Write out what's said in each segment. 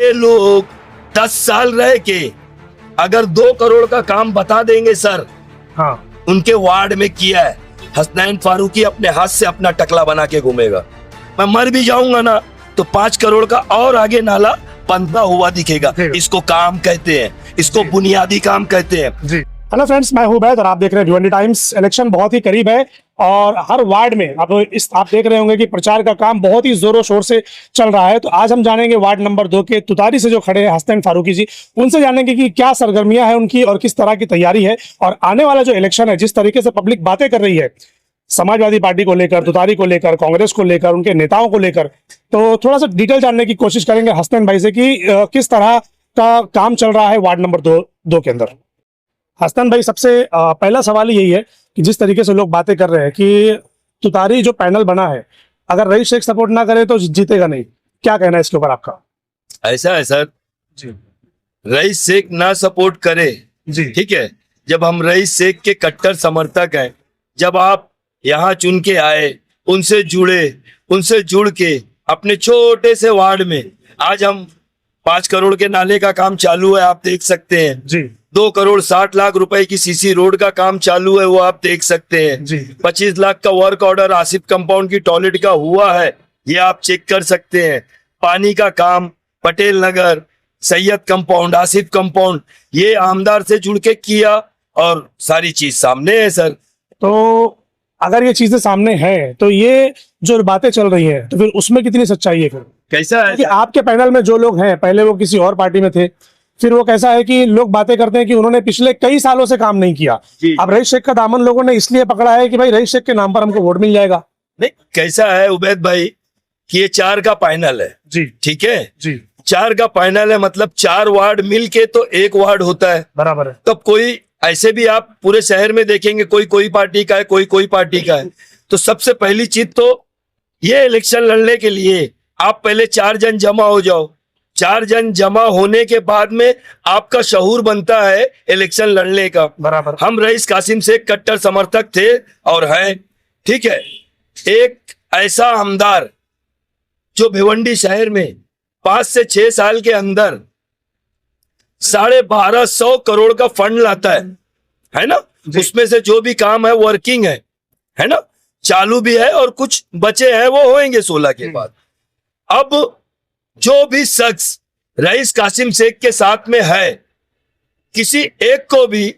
ये लोग 10 साल रह के अगर 2 करोड़ का काम बता देंगे सर, हाँ उनके वार्ड में किया है, हसनैन फारूकी अपने हाथ से अपना टकला बना के घूमेगा। मैं मर भी जाऊंगा ना तो 5 करोड़ का और आगे नाला बनता हुआ दिखेगा। इसको काम कहते हैं, इसको बुनियादी काम कहते हैं जी। हेलो फ्रेंड्स, मैं हूं उबैद और आप देख रहे हैं भिवंडी टाइम्स। इलेक्शन बहुत ही करीब है और हर वार्ड में आप देख रहे होंगे कि प्रचार का काम बहुत ही जोरों शोर से चल रहा है। तो आज हम जानेंगे वार्ड नंबर 2 के तुतारी से जो खड़े हैं हसनैन फारूकी जी, उनसे जानेंगे कि क्या सरगर्मियां हैं उनकी और किस तरह की तैयारी है, और आने वाला जो इलेक्शन है जिस तरीके से पब्लिक बातें कर रही है समाजवादी पार्टी को लेकर, तुतारी को लेकर, कांग्रेस को लेकर, उनके नेताओं को लेकर, तो थोड़ा सा डिटेल जानने की कोशिश करेंगे हसनैन भाई से कि किस तरह का काम चल रहा है वार्ड नंबर 2 के अंदर। हसनैन भाई, सबसे पहला सवाल यही है कि जिस तरीके से लोग बातें कर रहे हैं कि तुतारी जो पैनल बना है, अगर रईस शेख सपोर्ट ना करे तो जीतेगा नहीं, क्या कहना है इसके ऊपर आपका? ऐसा है सर जी, रईस शेख ना सपोर्ट करे जी, ठीक है, जब हम रईस शेख के कट्टर समर्थक हैं, जब आप यहाँ चुन के आए, उनसे जुड़ के अपने छोटे से वार्ड में आज हम 5 करोड़ के नाले का काम चालू है, आप देख सकते हैं जी, 2 करोड़ 60 लाख रुपए की सीसी रोड का काम चालू है, वो आप देख सकते हैं जी, 25 लाख का वर्क ऑर्डर आसिफ कंपाउंड की टॉयलेट का हुआ है, ये आप चेक कर सकते हैं। पानी का काम पटेल नगर, सैयद कंपाउंड, आसिफ कंपाउंड, ये आमदार से जुड़ के किया और सारी चीज सामने है सर। तो अगर ये चीजें सामने हैं तो ये जो बातें चल रही हैं तो फिर उसमें कितनी सच्चाई है? फिर कैसा है कि आपके पैनल में जो लोग हैं, पहले वो किसी और पार्टी में थे, फिर वो कैसा है कि लोग बातें करते हैं कि उन्होंने पिछले कई सालों से काम नहीं किया, अब रईस शेख का दामन लोगों ने इसलिए पकड़ा है कि भाई रईस शेख के नाम पर हमको वोट मिल जाएगा। नहीं, कैसा है उबैद भाई कि ये 4 का पैनल है जी, ठीक है जी, 4 का पैनल है, मतलब 4 वार्ड मिल के तो 1 वार्ड होता है, बराबर है। तब कोई ऐसे भी आप पूरे शहर में देखेंगे कोई पार्टी का है, कोई पार्टी का है। तो सबसे पहली चीज तो ये इलेक्शन लड़ने के लिए आप पहले 4 जन जमा हो जाओ। 4 जन जमा होने के बाद में आपका शऊर बनता है इलेक्शन लड़ने का। बराबर। हम रईस कासिम शेख कट्टर समर्थक थे और हैं, ठीक है। एक ऐसा आमदार जो भिवंडी शहर में 5 से 6 साल के अंदर 1250 करोड़ का फंड लाता है ना, उसमें से जो भी काम है वर्किंग है ना, चालू भी है और कुछ बचे हैं वो होंगे 16 के बाद। अब जो भी शख्स रईस कासिम शेख के साथ में है, किसी एक को भी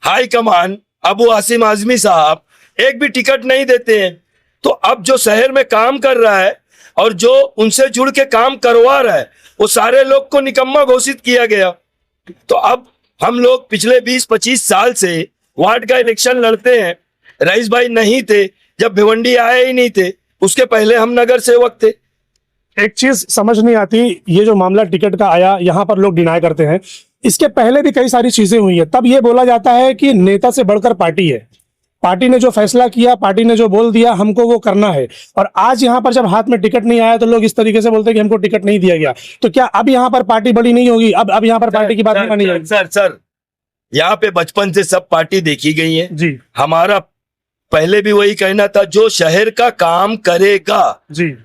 हाई कमान अबू आसिम आजमी साहब एक भी टिकट नहीं देते हैं। तो अब जो शहर में काम कर रहा है और जो उनसे जुड़ के काम करवा रहा है, वो सारे लोग को निकम्मा घोषित किया गया। तो अब हम लोग पिछले 20-25 साल से वार्ड का इलेक्शन लड़ते हैं। रईस भाई नहीं थे जब भिवंडी आए ही नहीं थे, उसके पहले हम नगर सेवक थे। एक चीज समझ नहीं आती, ये जो मामला टिकट का आया, यहाँ पर लोग डिनाई करते हैं, इसके पहले भी कई सारी चीजें हुई है, तब ये बोला जाता है कि नेता से बढ़कर पार्टी है, पार्टी ने जो फैसला किया, पार्टी ने जो बोल दिया, हमको वो करना है। और आज यहाँ पर जब हाथ में टिकट नहीं आया तो लोग इस तरीके से बोलते हैं कि हमको टिकट नहीं दिया गया। तो क्या अब यहाँ पर पार्टी बड़ी नहीं होगी? अब यहाँ पर पार्टी की बात नहीं मानी जाएगी? सर यहाँ पे बचपन से सब पार्टी देखी गई है जी, हमारा पहले भी वही कहना था, जो शहर का काम करेगा जी,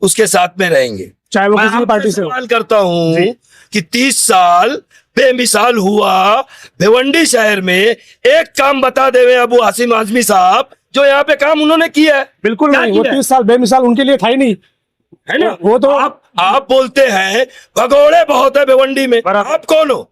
उसके साथ में रहेंगे, चाहे वो किसी भी पार्टी से हो। सवाल करता हूँ कि 30 साल बेमिसाल हुआ भिवंडी शहर में, एक काम बता देवे अबू आसिम आजमी साहब जो यहाँ पे काम उन्होंने किया है? बिल्कुल नहीं, वो 30 साल बेमिसाल उनके लिए था ही नहीं, है ना। वो तो आप बोलते हैं भगोड़े बहुत है भिवंडी में, आप कौन हो?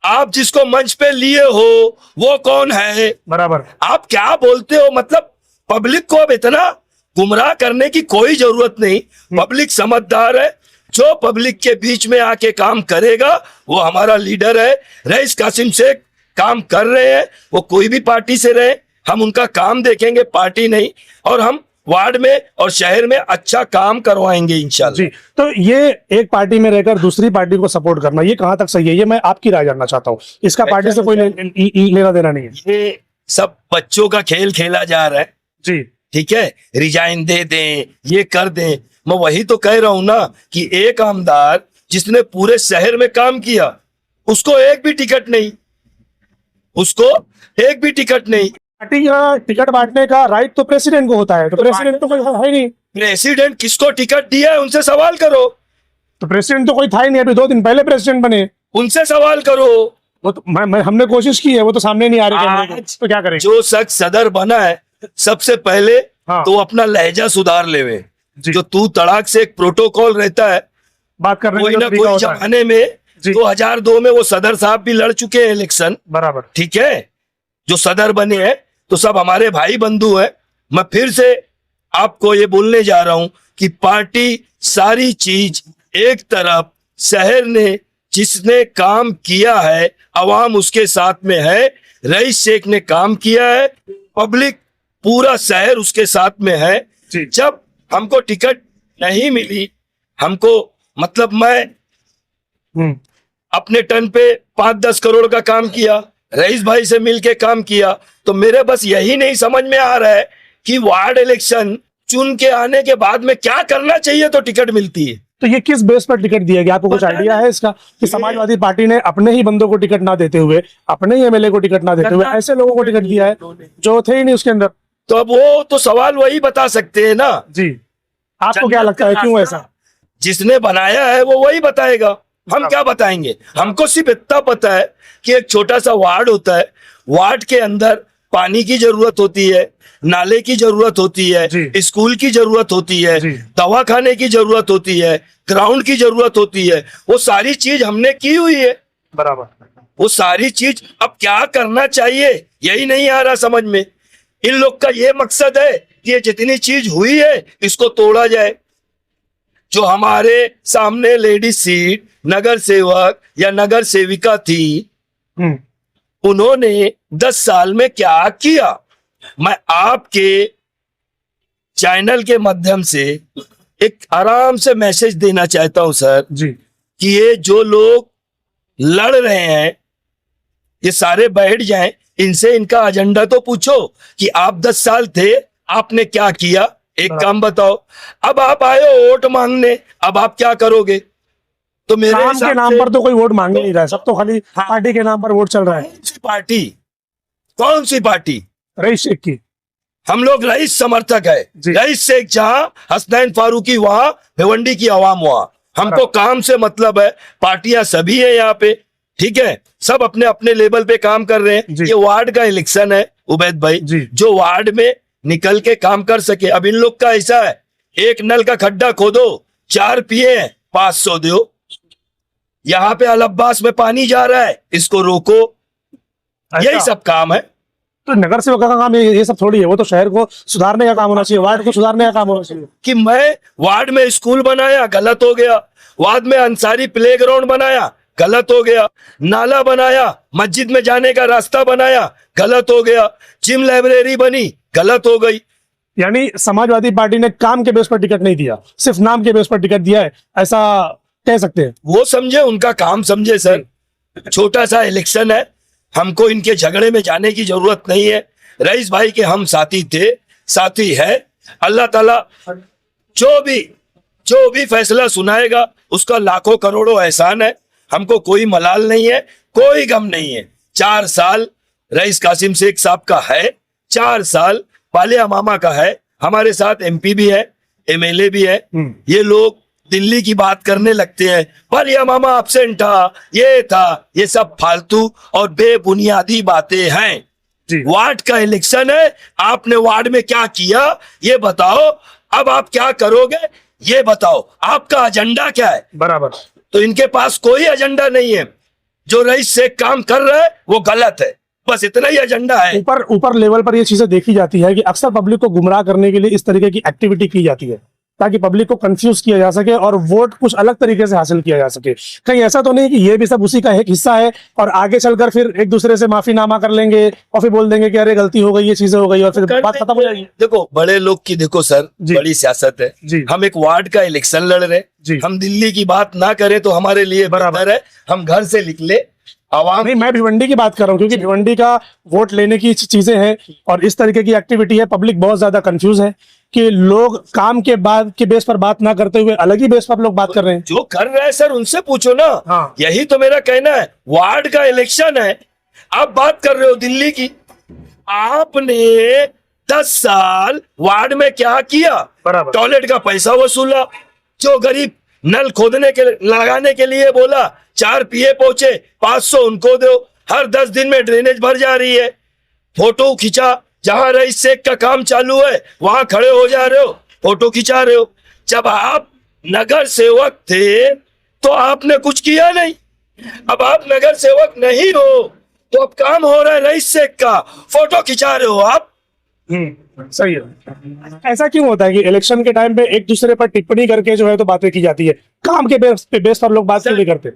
आप जिसको मंच पे लिए हो वो कौन है? बराबर। आप क्या बोलते हो? मतलब पब्लिक को अब इतना गुमराह करने की कोई जरूरत नहीं, पब्लिक समझदार है। जो पब्लिक के बीच में आके काम करेगा वो हमारा लीडर है। रईस कासिम शेख काम कर रहे हैं, वो कोई भी पार्टी से रहे, हम उनका काम देखेंगे, पार्टी नहीं। और हम वार्ड में और शहर में अच्छा काम करवाएंगे इंशाल्लाह जी। तो ये एक पार्टी में रहकर दूसरी पार्टी को सपोर्ट करना, ये कहां तक सही है? ये मैं आपकी राय जानना चाहता हूँ। इसका पार्टी से कोई लेना देना नहीं है। ये सब बच्चों का खेल खेला जा रहा है जी, ठीक है। रिजाइन दे दें, ये कर दें, मैं वही तो कह रहा हूं ना कि एक आमदार जिसने पूरे शहर में काम किया, उसको एक भी टिकट नहीं, उसको एक भी टिकट नहीं। पार्टी का टिकट बांटने का राइट तो प्रेसिडेंट को होता है, तो प्रेसिडेंट तो कोई है ही नहीं। प्रेसिडेंट किसको टिकट दिया है उनसे सवाल करो। तो प्रेसिडेंट तो कोई था ही नहीं, अभी 2 दिन पहले प्रेसिडेंट बने। उनसे सवाल करो। वो तो हमने कोशिश की है, वो तो सामने नहीं आ रहे कैमरे के, आज तो क्या करेंगे? जो शख्स सदर बना है सबसे पहले हाँ। तो अपना लहजा सुधार लेवे। जी। जो तू तड़ाक से एक प्रोटोकॉल रहता है बात करने कोई का ना तरीका कोई होता है। जमाने में जी। 2002 में वो सदर साहब भी लड़ चुके हैं इलेक्शन, बराबर। ठीक है, जो सदर बने हैं तो सब हमारे भाई बंधु हैं। मैं फिर से आपको ये बोलने जा रहा हूं कि पार्टी सारी चीज एक तरफ, शहर ने जिसने काम किया है अवाम उसके साथ में है, रईस शेख ने काम किया है, पब्लिक पूरा शहर उसके साथ में है। जी। जब हमको टिकट नहीं मिली, हमको मतलब मैं हम्म। अपने टर्न पे 5-10 करोड़ का काम किया, रईस भाई से मिलके काम किया, तो मेरे बस यही नहीं समझ में आ रहा है कि वार्ड इलेक्शन चुन के आने के बाद में क्या करना चाहिए तो टिकट मिलती है। तो ये किस बेस पर टिकट दिया गया, आपको कुछ आइडिया है इसका? कि समाजवादी पार्टी ने अपने ही बंदों को टिकट ना देते हुए, अपने ही एमएलए को टिकट ना देते हुए ऐसे लोगों को टिकट दिया है जो थे ही नहीं उसके अंदर। तो अब वो तो सवाल वही बता सकते हैं ना। जी, आपको क्या लगता है क्यों ऐसा? जिसने बनाया है वो वही बताएगा, हम क्या बताएंगे। हमको सिर्फ इतना पता है कि एक छोटा सा वार्ड होता है, वार्ड के अंदर पानी की जरूरत होती है, नाले की जरूरत होती है, जी। स्कूल की जरूरत होती है, जी। दवाखाने की जरूरत होती है, ग्राउंड की जरूरत होती है, वो सारी चीज हमने की हुई है। बराबर। वो सारी चीज अब क्या करना चाहिए यही नहीं आ रहा समझ में। इन लोग का ये मकसद है कि ये जितनी चीज हुई है इसको तोड़ा जाए। जो हमारे सामने लेडीज सीट नगर सेवक या नगर सेविका थी, उन्होंने 10 साल में क्या किया, मैं आपके चैनल के माध्यम से एक आराम से मैसेज देना चाहता हूं सर जी। कि ये जो लोग लड़ रहे हैं ये सारे बैठ जाएं, इनसे इनका एजेंडा तो पूछो कि आप 10 साल थे आपने क्या किया, एक काम बताओ। अब आप आए हो वोट मांगने, अब आप क्या करोगे? तो मेरे काम के नाम पर तो कोई वोट मांग नहीं रहा है, सब तो खाली पार्टी के नाम पर वोट चल रहा है। कौन सी पार्टी, कौन सी पार्टी? रईस शेख की। हम लोग रईस समर्थक है। जी। रईस शेख जहां, हसनैन फारूकी वहां, भिवंडी की आवाम वहां। हमको काम से मतलब है। पार्टियां सभी है यहाँ पे, ठीक है, सब अपने अपने लेवल पे काम कर रहे हैं। ये वार्ड का इलेक्शन है उबैद भाई, जो वार्ड में निकल के काम कर सके। अब इन लोग का ऐसा है, एक नल का खड्डा खोदो, 4 पिए 500 दो। यहाँ पे अल अब्बास में पानी जा रहा है, इसको रोको। यही सब काम है। तो नगर सेवक का काम ये सब थोड़ी है, वो तो शहर को सुधारने का काम होना चाहिए, वार्ड को सुधारने का काम होना चाहिए। कि मैं वार्ड में स्कूल बनाया, गलत हो गया। वार्ड में अंसारी प्लेग्राउंड बनाया, गलत हो गया। नाला बनाया, मस्जिद में जाने का रास्ता बनाया, गलत हो गया। जिम लाइब्रेरी बनी, गलत हो गई। यानी समाजवादी पार्टी ने काम के बेस पर टिकट नहीं दिया, सिर्फ नाम के बेस पर टिकट दिया है, ऐसा कह सकते हैं। वो समझे, उनका काम समझे सर। छोटा सा इलेक्शन है, हमको इनके झगड़े में जाने की जरूरत नहीं है। रईस भाई के हम साथी थे, साथी है। अल्लाह ताला जो भी फैसला सुनाएगा उसका लाखों करोड़ों एहसान है। हमको कोई मलाल नहीं है, कोई गम नहीं है। 4 साल रईस कासिम शेख साहब का है, 4 साल पालिया मामा का है, हमारे साथ एमपी भी है, एमएलए भी है। ये लोग दिल्ली की बात करने लगते हैं, पालिया मामा एब्सेंट था, ये था, ये सब फालतू और बेबुनियादी बातें हैं। वार्ड का इलेक्शन है, आपने वार्ड में क्या किया ये बताओ, अब आप क्या करोगे ये बताओ, आपका एजेंडा क्या है? बराबर। तो इनके पास कोई एजेंडा नहीं है। जो रईस से काम कर रहा है वो गलत है, बस इतना ही एजेंडा है। ऊपर लेवल पर ये चीजें देखी जाती है कि अक्सर पब्लिक को गुमराह करने के लिए इस तरीके की एक्टिविटी की जाती है ताकि पब्लिक को कंफ्यूज किया जा सके और वोट कुछ अलग तरीके से हासिल किया जा सके। कहीं ऐसा तो नहीं कि ये भी सब उसी का एक हिस्सा है और आगे चलकर फिर एक दूसरे से माफीनामा कर लेंगे और फिर बोल देंगे कि अरे गलती हो गई, ये चीजें हो गई और फिर बात खत्म हो जाएगी। देखो बड़े लोग की, देखो सर, बड़ी सियासत है। हम एक वार्ड का इलेक्शन लड़ रहे, हम दिल्ली की बात ना करें तो हमारे लिए बराबर है। हम घर से निकले, आवाम नहीं, मैं भिवंडी की बात कर रहा हूँ क्योंकि भिवंडी का वोट लेने की चीजें हैं और इस तरीके की एक्टिविटी है। पब्लिक बहुत ज्यादा कंफ्यूज है कि लोग काम के बाद के बेस पर बात ना करते हुए अलग ही बेस पर लोग बात कर रहे हैं। जो कर रहे हैं सर उनसे पूछो ना। हाँ। यही तो मेरा कहना है। वार्ड का इलेक्शन है, आप बात कर रहे हो दिल्ली की। आपने 10 साल वार्ड में क्या किया? बराबर। टॉयलेट का पैसा वसूला, जो गरीब नल खोदने के लगाने के लिए बोला, 4 पीए पहुंचे, 500 उनको दो, हर 10 दिन में ड्रेनेज भर जा रही है। फोटो खिंचा, जहां रईस शेख का काम चालू है वहां खड़े हो जा रहे हो, फोटो खिंचा रहे हो। जब आप नगर सेवक थे तो आपने कुछ किया नहीं, अब आप नगर सेवक नहीं हो तो अब काम हो रहा है रईस शेख का, फोटो खिंचा रहे हो आप। सही है। ऐसा क्यों होता है कि इलेक्शन के टाइम पे एक दूसरे पर टिप्पणी करके जो है तो बातें की जाती है, काम के बेस पर लोग बात क्यों नहीं करते?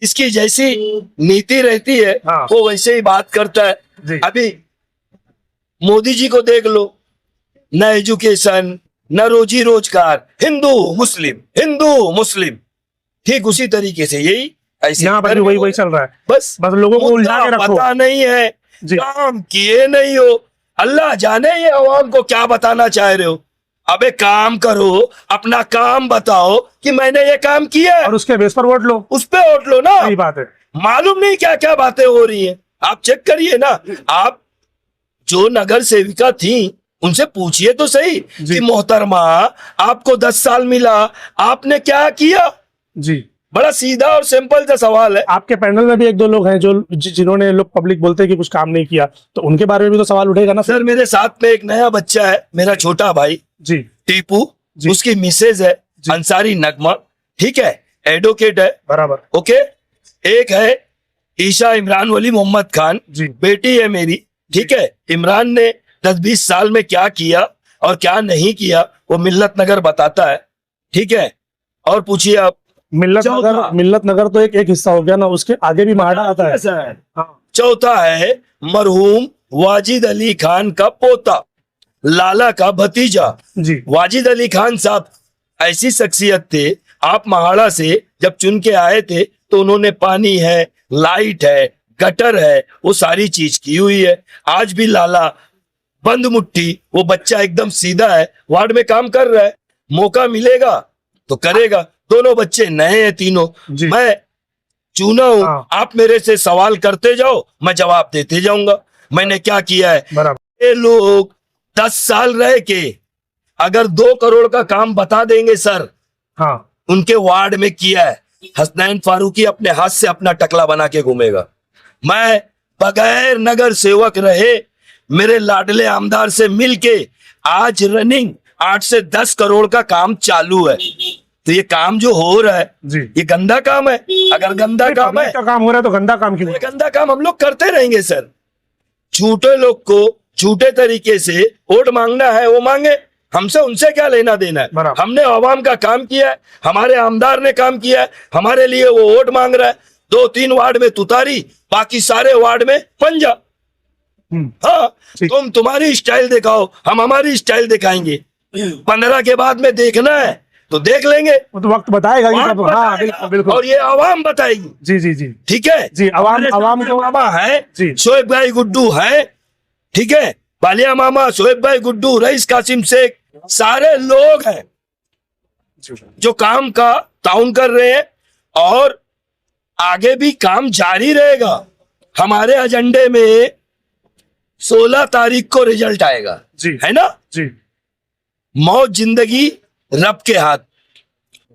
इसकी जैसी नीति रहती है हाँ। वो वैसे ही बात करता है। जी। अभी मोदी जी को देख लो, न एजुकेशन न रोजी रोजगार, हिंदू मुस्लिम, ठीक उसी तरीके से यही ऐसे यहाँ पर भी वही चल रहा है। बस बस लोगों को उलझा के रखो। पता नहीं है, जी। काम किए नहीं हो, अल्लाह जाने ये अवाम को क्या बताना चाह रहे हो। अबे काम करो, अपना काम बताओ कि मैंने ये काम किया है, और उसके बेस पर वोट लो, उस पे वोट लो ना। सही बात है। मालूम नहीं क्या क्या बातें हो रही हैं, आप चेक करिए ना। आप जो नगर सेविका थी उनसे पूछिए तो सही जी। कि मोहतरमा आपको 10 साल मिला, आपने क्या किया। जी। बड़ा सीधा और सिंपल सा सवाल है। आपके पैनल में भी एक दो लोग हैं जो जिन्होंने लोग पब्लिक बोलते हैं कि कुछ काम नहीं किया, तो उनके बारे में भी तो सवाल उठेगा ना। सर मेरे साथ में एक नया बच्चा है, मेरा छोटा भाई जी। टीपू, जी। उसकी मिसेज है जी। अंसारी नगमा, ठीक है, एडवोकेट है, बराबर। ओके। एक है ईशा इमरान वली मोहम्मद खान, जी। बेटी है मेरी, ठीक है। इमरान ने 10-20 साल में क्या किया और क्या नहीं किया वो मिल्लत नगर बताता है, ठीक है। और पूछिए आप। मिल्लत नगर तो एक हिस्सा हो गया ना, उसके आगे भी महाड़ा आता है। ऐसा है। हाँ। चौथा है मरहूम वाजिद अली खान का पोता, लाला का भतीजा। जी। वाजिद अली खान साहब ऐसी शख्सियत थे, आप महाड़ा से जब चुन के आए थे तो उन्होंने पानी है, लाइट है, गटर है, वो सारी चीज की हुई है। आज भी लाला बंद मुट्ठी, वो बच्चा एकदम सीधा है, वार्ड में काम कर रहा है, मौका मिलेगा तो करेगा। दोनों बच्चे नए हैं तीनों, जी। मैं चुना हूं, हाँ। आप मेरे से सवाल करते जाओ, मैं जवाब देते जाऊंगा मैंने क्या किया है। बराबर। ये लोग 10 साल रह के अगर 2 करोड़ का काम बता देंगे सर, हाँ। उनके वार्ड में किया है, हसनैन फारूकी अपने हाथ से अपना टकला बना के घूमेगा। मैं बगैर नगर सेवक रहे मेरे लाडले आमदार से मिलके आज रनिंग 8 से 10 करोड़ का काम चालू है। तो ये काम जो हो रहा है जी। ये गंदा काम है। अगर गंदा काम है, का काम हो रहा है तो गंदा काम क्यों? ये गंदा काम हम लोग करते रहेंगे सर। झूठे लोग को झूठे तरीके से वोट मांगना है वो मांगे, हमसे उनसे क्या लेना देना है। बराबर। हमने आवाम का काम किया है, हमारे आमदार ने काम किया है, हमारे लिए वो वोट मांग रहा है। 2-3 वार्ड में तुतारी, बाकी सारे वार्ड में पंजा। हाँ, तुम तुम्हारी स्टाइल दिखाओ, हम हमारी स्टाइल दिखाएंगे। 15 के बाद में देखना है तो देख लेंगे, वो तो वक्त बताएगा कि कब। हाँ, बिल्कुल बिल्कुल। और ये आवाम बताएगी। जी जी जी। ठीक है जी। आवाम को मामा है जी। शोएब भाई गुड्डू है, ठीक है, बालिया मामा, शोएब भाई गुड्डू, रईस कासिम शेख, सारे लोग हैं जो काम का ताउन कर रहे हैं और आगे भी काम जारी रहेगा। हमारे एजेंडे में 16 तारीख को रिजल्ट आएगा जी। है ना। जी। मौत जिंदगी रब के हाथ,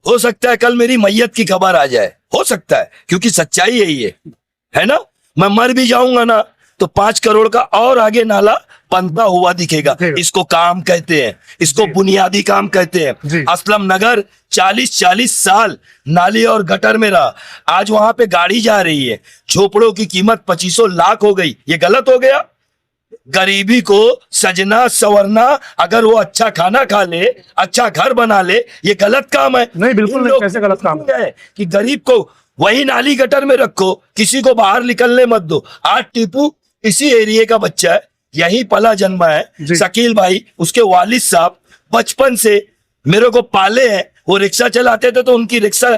हो सकता है कल मेरी मैयत की खबर आ जाए, हो सकता है, क्योंकि सच्चाई यही है ना। मैं मर भी जाऊंगा ना तो 5 करोड़ का और आगे नाला बनता हुआ दिखेगा। इसको काम कहते हैं, इसको बुनियादी काम कहते हैं। असलम नगर 40-40 साल नाली और गटर में रहा, आज वहां पे गाड़ी जा रही है, झोपड़ों की कीमत 2500 लाख हो गई, ये गलत हो गया। गरीबी को सजना संवरना, अगर वो अच्छा खाना खा ले, अच्छा घर बना ले, ये गलत काम है। नहीं, बिल्कुल नहीं, कैसे गलत काम है कि गरीब को वही नाली गटर में रखो, किसी को बाहर निकलने मत दो। आज टीपू इसी एरिया का बच्चा है, यही पला जन्मा है। शकील भाई उसके वालिद साहब बचपन से मेरे को पाले हैं, वो रिक्शा चलाते थे तो उनकी रिक्शा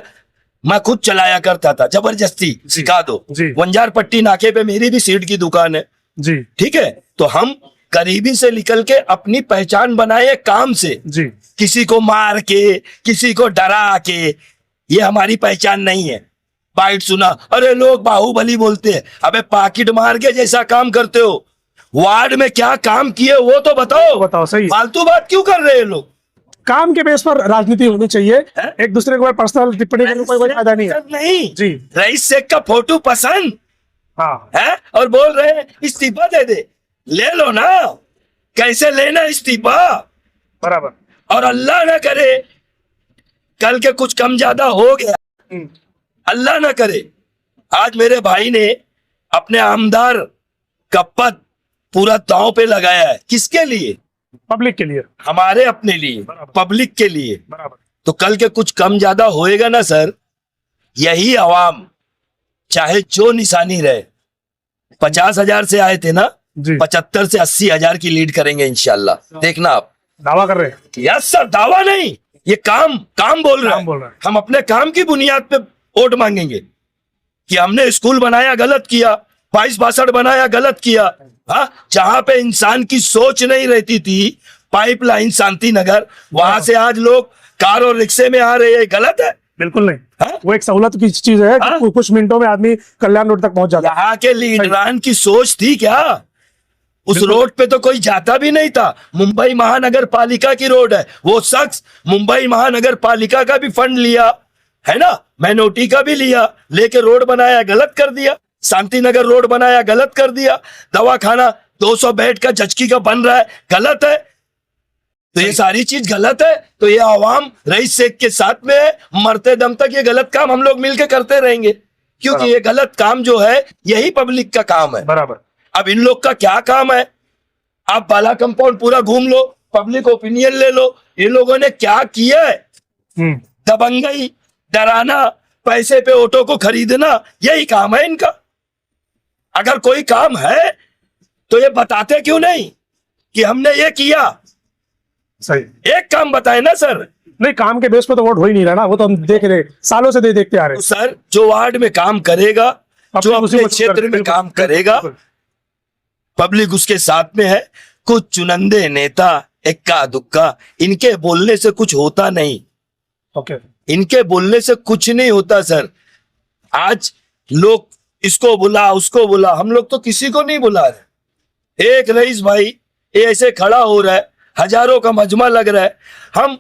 मैं खुद चलाया करता था, जबरदस्ती सिखा दो। वंजार पट्टी नाके पे मेरी भी सीट की दुकान है जी। ठीक है, तो हम गरीबी से निकल के अपनी पहचान बनाए काम से जी। किसी को मार के, किसी को डरा के, ये हमारी पहचान नहीं है। बाइट सुना, अरे लोग बाहुबली बोलते हैं, अबे पाकिट मार के जैसा काम करते हो, वार्ड में क्या काम किए वो तो बताओ। बताओ, सही। फालतू बात क्यों कर रहे हैं लोग। काम के बेस पर राजनीति होनी चाहिए, एक दूसरे के ऊपर पर्सनल टिप्पणी करने का कोई फायदा नहीं है। नहीं जी रईस शेख का फोटो पसंद हाँ है और बोल रहे हैं इस्तीफा दे दे, ले लो ना, कैसे लेना इस्तीफा। बराबर। और अल्लाह ना करे कल के कुछ कम ज्यादा हो गया, अल्लाह ना करे, आज मेरे भाई ने अपने आमदार का पद पूरा दांव पे लगाया है, किसके लिए? पब्लिक के लिए, हमारे अपने लिए, पब्लिक के लिए। बराबर। तो कल के कुछ कम ज्यादा होएगा ना सर, यही आवाम चाहे जो निशानी रहे, 50,000 से आए थे ना, जी 75 से 80,000 की लीड करेंगे इंशाल्लाह, देखना आप। दावा कर रहे हैं। यस सर, दावा नहीं, ये काम बोल रहे काम बोल रहे हैं। हैं। हम अपने काम की बुनियाद पे वोट मांगेंगे कि हमने स्कूल बनाया गलत किया, 22-62 बनाया गलत किया। हाँ, जहां पे इंसान की सोच नहीं रहती थी, पाइपलाइन शांति नगर, वहां से आज लोग कार और रिक्शे में आ रहे हैं, गलत है? बिल्कुल नहीं। हाँ? वो एक सहूलत की चीज है हाँ? कि कुछ मिनटों में आदमी कल्याण रोड तक पहुंच जाता है। यहाँ के लीडरान की सोच थी क्या? उस रोड पे तो कोई जाता भी नहीं था। मुंबई महानगर पालिका की रोड है, वो शख्स मुंबई महानगर पालिका का भी फंड लिया है ना, मैनोटी का भी लिया, लेके रोड बनाया, गलत कर दिया। शांति नगर रोड बनाया, गलत कर दिया। दवाखाना 200 बेड का जचकी का बन रहा है, गलत है। तो ये सारी चीज गलत है। तो ये आवाम रईस शेख के साथ में है, मरते दम तक ये गलत काम हम लोग मिलकर करते रहेंगे, क्योंकि ये गलत काम जो है यही पब्लिक का काम है। बराबर। अब इन लोग का क्या काम है? आप बाला कंपाउंड पूरा घूम लो, पब्लिक ओपिनियन ले लो, इन लोगों ने क्या किया है? दबंगई, डराना, पैसे पे ऑटो को खरीदना, यही काम है इनका। अगर कोई काम है तो ये बताते क्यों नहीं कि हमने ये किया? सही। एक काम बताए ना सर। नहीं, काम के बेस पे तो वोट हो ही नहीं रहा ना, वो तो हम देख रहे, सालों से देखते आ रहे तो सर जो वार्ड में काम करेगा, जो अपने क्षेत्र में काम करेगा, पब्लिक उसके साथ में है। कुछ चुनिंदे नेता इक्का दुक्का, इनके बोलने से कुछ होता नहीं। ओके। इनके बोलने से कुछ नहीं होता सर। आज लोग इसको बुला, उसको बुला, हम लोग तो किसी को नहीं बुला रहे। एक रईस भाई ये ऐसे खड़ा हो रहा है, हजारों का मजमा लग रहा है, हम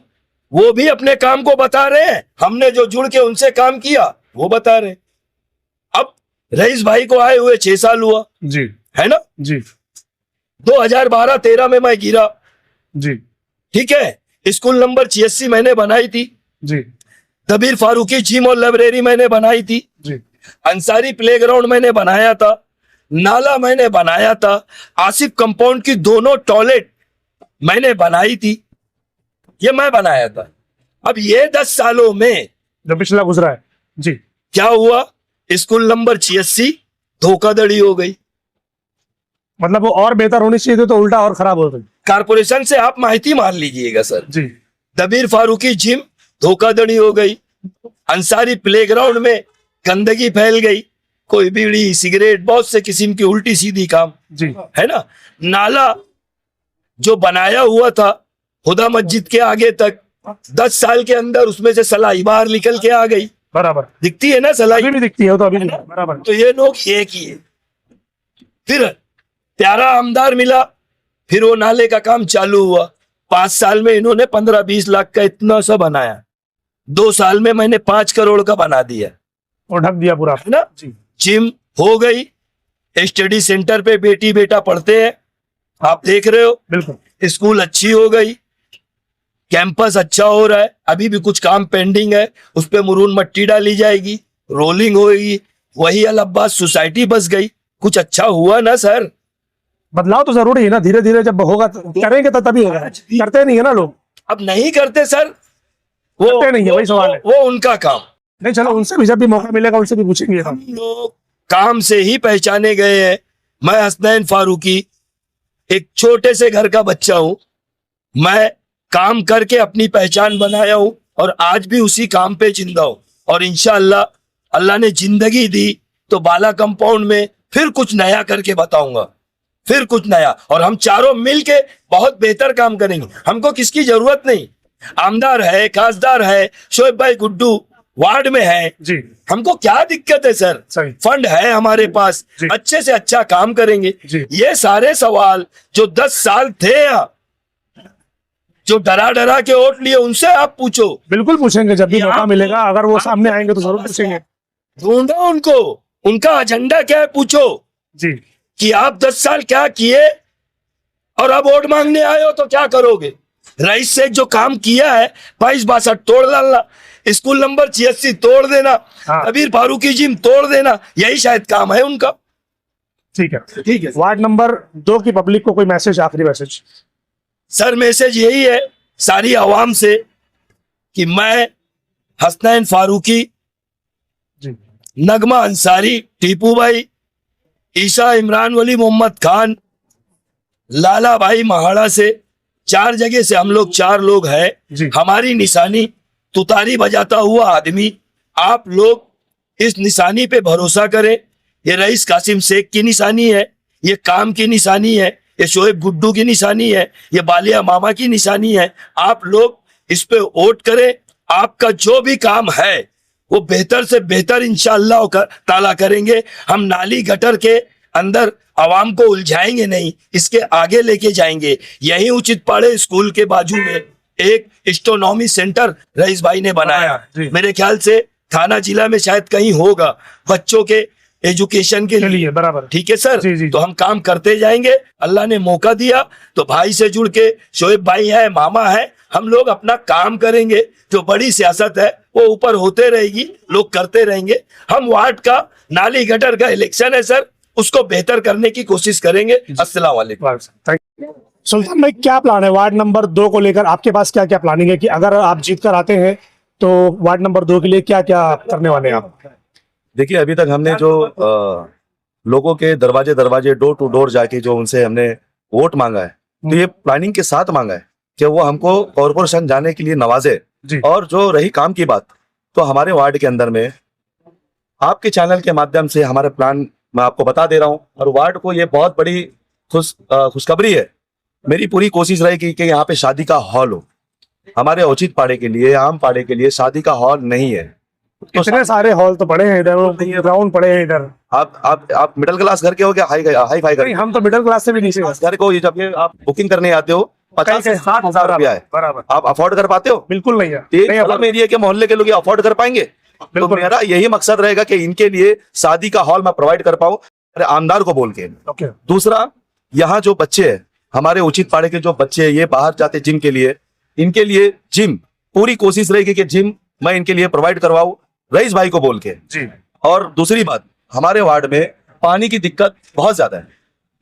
वो भी अपने काम को बता रहे हैं, हमने जो जुड़ के उनसे काम किया वो बता रहे हैं। अब रईस भाई को आए हुए 6 साल हुआ जी, है ना जी 2012-13 में मैं गिरा, जी, ठीक है। स्कूल नंबर 86 मैंने बनाई थी जी, दबीर फारूकी जिम और लाइब्रेरी मैंने बनाई थी, जी, अंसारी प्लेग्राउंड मैंने बनाया था, नाला मैंने बनाया था, आसिफ कंपाउंड की दोनों टॉयलेट मैंने बनाई थी, ये मैं बनाया था। अब ये 10 सालों में जो पिछला गुजरा है जी, क्या हुआ? स्कूल नंबर 86 धोखाधड़ी हो गई। मतलब वो और बेहतर होनी चाहिए थी, तो उल्टा और खराब हो गई। कारपोरेशन से आप माहिती मान लीजिएगा सर। जी, दबीर फारूकी जिम धोखाधड़ी हो गई, अंसारी प्लेग्राउंड में गंदगी फैल गई, कोई बीड़ी सिगरेट बहुत से किस्म की उल्टी सीधी काम, जी, है ना। नाला जो बनाया हुआ था खुदा मस्जिद के आगे तक, 10 साल के अंदर उसमें से सलाई बाहर निकल के आ गई, बराबर। दिखती है ना सलाई, अभी भी दिखती है, वो तो अभी भी बराबर। तो ये लोग ये किए। फिर प्यारा आमदार मिला, फिर वो नाले का काम चालू हुआ। 5 साल में इन्होंने 15-20 लाख का इतना सा बनाया, 2 साल में मैंने 5 करोड़ का बना दिया, और ढक दिया पूरा, है ना। जी, जिम हो गई, स्टडी सेंटर पे बेटी बेटा पढ़ते हैं, आप देख रहे हो। बिल्कुल। स्कूल अच्छी हो गई, कैंपस अच्छा हो रहा है, अभी भी कुछ काम पेंडिंग है, उस पे मुरून मट्टी डाली जाएगी, रोलिंग होगी। वही अलाहाबाद सोसाइटी बस गई, कुछ अच्छा हुआ ना सर। बदलाव तो जरूरी है ना, धीरे धीरे जब होगा तो करेंगे तो तभी होगा, करते नहीं है ना लोग। अब नहीं करते सर, वो करते नहीं है, वही सवाल है। वो उनका काम। नहीं, चलो उनसे भी जब भी मौका मिलेगा उनसे भी पूछेंगे। हम लोग काम से ही पहचाने गए हैं। मैं हसनैन फारूकी एक छोटे से घर का बच्चा हूं, मैं काम करके अपनी पहचान बनाया हूं और आज भी उसी काम पे जिंदा हूं। और इंशाअल्लाह अल्लाह ने जिंदगी दी तो बाला कंपाउंड में फिर कुछ नया करके बताऊंगा, फिर कुछ नया। और हम चारों मिलके बहुत बेहतर काम करेंगे। हमको किसकी जरूरत नहीं, आमदार है, खासदार है, शोएब भाई गुड्डू वार्ड में है, जी, हमको क्या दिक्कत है सर? सही। फंड है हमारे पास, जी। अच्छे से अच्छा काम करेंगे। जी। ये सारे सवाल जो 10 साल थे यहाँ, जो डरा डरा के वोट लिए उनसे आप पूछो। बिल्कुल पूछेंगे, जब भी कि मौका आप- मिलेगा, अगर वो सामने आएंगे तो जरूर पूछेंगे। ढूंढो उनको, उनका एजेंडा क्या है पूछो जी कि आप 10 साल क्या किए और अब वोट मांगने आए हो तो क्या करोगे। रईस शेख जो काम किया है, 22-62 तोड़ डालना, स्कूल नंबर 86 तोड़ देना, हाँ। कबीर फारूकी जिम तोड़ देना, यही शायद काम है उनका। ठीक है। ठीक है वार्ड नंबर 2 की पब्लिक को कोई मैसेज, आखिरी मैसेज? सर, मैसेज यही है सारी आवाम से कि मैं हसनैन फारूकी, जी नगमा अंसारी, टीपू भाई, ईशा इमरान वली, मोहम्मद खान, लाला भाई महाड़ा से 4 जगह से हम लोग 4 लोग हैं। जी। हमारी निशानी तुतारी बजाता हुआ आदमी। आप लोग इस निशानी पे भरोसा करें। ये रईस कासिम शेख की निशानी है, ये काम की निशानी है, ये शोएब गुड्डू की निशानी है, ये बालिया मामा की निशानी है। आप लोग इस पे वोट करें। आपका जो भी काम है वो बेहतर से बेहतर इंशाअल्लाह ताला करेंगे। हम नाली गटर के अंदर आवाम को उलझाएंगे नहीं, इसके आगे लेके जाएंगे। यही उचित पाड़े स्कूल के बाजू में एक एस्ट्रोनॉमी सेंटर रईस भाई ने बनाया। जी। मेरे ख्याल से थाना जिला में शायद कहीं होगा, बच्चों के एजुकेशन के लिए। चलिए, बराबर। ठीक है सर। जी, जी। तो हम काम करते जाएंगे। अल्लाह ने मौका दिया तो भाई से जुड़ के, शोएब भाई है, मामा है, हम लोग अपना काम करेंगे। जो बड़ी सियासत है वो ऊपर होते रहेगी, लोग करते रहेंगे। हम वार्ड का नाली गटर का इलेक्शन है सर, उसको बेहतर करने की कोशिश करेंगे। अस्सलाम वालेकुम। Thank you. सुल्तान भाई, क्या प्लान है वार्ड नंबर 2 को लेकर? आपके पास क्या क्या प्लानिंग है कि अगर आप जीत कर आते हैं तो वार्ड नंबर 2 के लिए क्या क्या करने वाले हैं आप? देखिए, अभी तक हमने जो लोगों के दरवाजे दरवाजे, डोर टू डोर जाके जो उनसे हमने वोट मांगा है, तो ये प्लानिंग के साथ मांगा है कि वो हमको कॉर्पोरेशन जाने के लिए नवाजे। जी। और जो रही काम की बात, तो हमारे वार्ड के अंदर में आपके चैनल के माध्यम से हमारा प्लान मैं आपको बता दे रहा हूँ। और वार्ड को ये बहुत बड़ी खुशखबरी है। मेरी पूरी कोशिश रहेगी कि यहाँ पे शादी का हॉल हो। हमारे औचित पाड़े के लिए, आम पाड़े के लिए शादी का हॉल नहीं है। तो इतने सारे हॉल तो पड़े हैं इधर, ग्राउंड पड़े हैं इधर। आप मिडिल क्लास घर के हो क्या हाई हाई फाई घर? नहीं, हम तो मिडिल क्लास से भी नीचे हैं। घर को ये जब ये आप बुकिंग करने आते हो 50 से 60,000 रुपया है। बराबर। आप अफोर्ड कर पाते हो? बिल्कुल नहीं है। एक नहीं, स्लम एरिया के मोहल्ले के लोग अफोर्ड कर पाएंगे? तो बिल्कुल। मेरा यही मकसद रहेगा कि इनके लिए शादी का हॉल मैं प्रोवाइड कर पाऊं, अरे आमदार को बोल के। ओके। दूसरा, यहाँ जो बच्चे हैं, हमारे उचित पाड़े के जो बच्चे हैं, ये बाहर जाते जिम के लिए, इनके लिए जिम पूरी कोशिश रहेगी कि जिम मैं इनके लिए प्रोवाइड करवाऊं, रईस भाई को बोल के। जी। और दूसरी बात, हमारे वार्ड में पानी की दिक्कत बहुत ज्यादा है।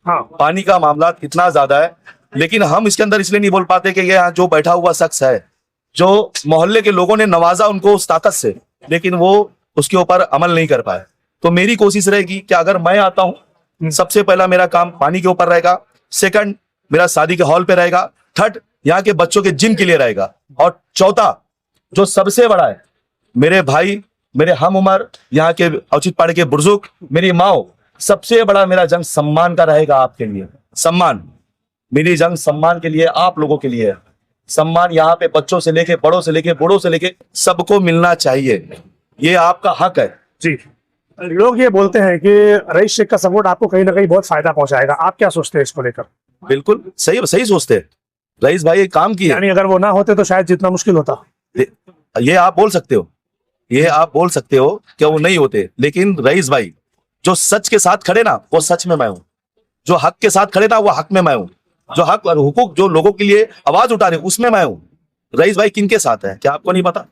हाँ। पानी का मामला इतना ज्यादा है, लेकिन हम इसके अंदर इसलिए नहीं बोल पाते कि ये यहाँ जो बैठा हुआ शख्स है, जो मोहल्ले के लोगों ने नवाजा उनको उस ताकत से, लेकिन वो उसके ऊपर अमल नहीं कर पाए। तो मेरी कोशिश रहेगी कि अगर मैं आता हूं, सबसे पहला मेरा काम पानी के ऊपर रहेगा, सेकंड मेरा शादी के हॉल पे रहेगा, थर्ड यहाँ के बच्चों के जिम के लिए रहेगा, और चौथा जो सबसे बड़ा है, मेरे भाई, मेरे हम उम्र, यहाँ के औचित पाड़े के बुजुर्ग, मेरी माओ, सबसे बड़ा मेरा जंग सम्मान का रहेगा आपके लिए। सम्मान, मेरी जंग सम्मान के लिए, आप लोगों के लिए है। सम्मान यहाँ पे बच्चों से लेके, बड़ों से लेके, बूढ़ों से लेके सबको मिलना चाहिए। ये आपका हक है। जी। लोग ये बोलते हैं कि रईस शेख का सपोर्ट आपको कहीं ना कहीं बहुत फायदा पहुंचाएगा, आप क्या सोचते हैं इसको लेकर? बिल्कुल सही सही सोचते हैं। रईस भाई एक काम किए, यानी अगर वो ना होते तो शायद जितना मुश्किल होता। ये आप बोल सकते हो, ये आप बोल सकते हो कि वो नहीं होते, लेकिन रईस भाई जो सच के साथ खड़े ना, वो सच में मैं हूं। जो हक के साथ खड़े ना, वो हक में मैं हूं। जो हक और हुकूक जो लोगों के लिए आवाज उठा रहे, उसमें मैं हूं। रईस भाई किन के साथ है, क्या आपको नहीं पता?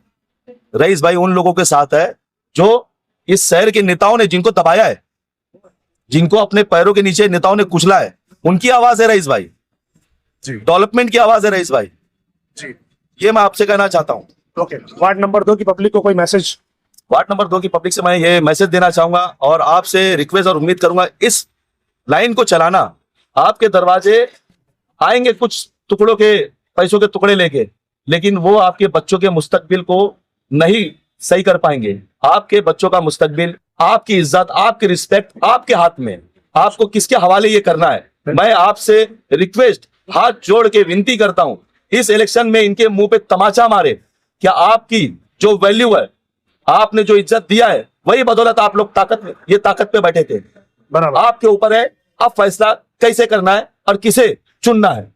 रईस भाई उन लोगों के साथ है जो इस शहर के नेताओं ने, जिनको दबाया है, जिनको अपने पैरों के नीचे नेताओं ने कुचला है, उनकी आवाज है रईस भाई। जी। डेवलपमेंट की आवाज है रईस भाई। जी। ये मैं आपसे कहना चाहता हूं। ओके। वार्ड नंबर 2 की पब्लिक को कोई मैसेज? वार्ड नंबर 2 की पब्लिक से मैं ये मैसेज देना चाहूंगा और आपसे रिक्वेस्ट और उम्मीद करूंगा, इस लाइन को चलाना। आपके दरवाजे आएंगे कुछ टुकड़ों के पैसों के टुकड़े लेके, लेकिन वो आपके बच्चों के मुस्तकबिल को नहीं सही कर पाएंगे। आपके बच्चों का मुस्तकबिल, आपकी इज्जत, आपकी रिस्पेक्ट आपके हाथ में। आपको किसके हवाले ये करना है? मैं आपसे रिक्वेस्ट, हाथ जोड़ के विनती करता हूं, इस इलेक्शन में इनके मुंह पे तमाचा मारे। क्या आपकी जो वैल्यू है, आपने जो इज्जत दिया है, वही बदौलत आप लोग ये ताकत पे बैठे थे। बराबर। आपके ऊपर है, आप फैसला कैसे करना है और किसे चुनना है।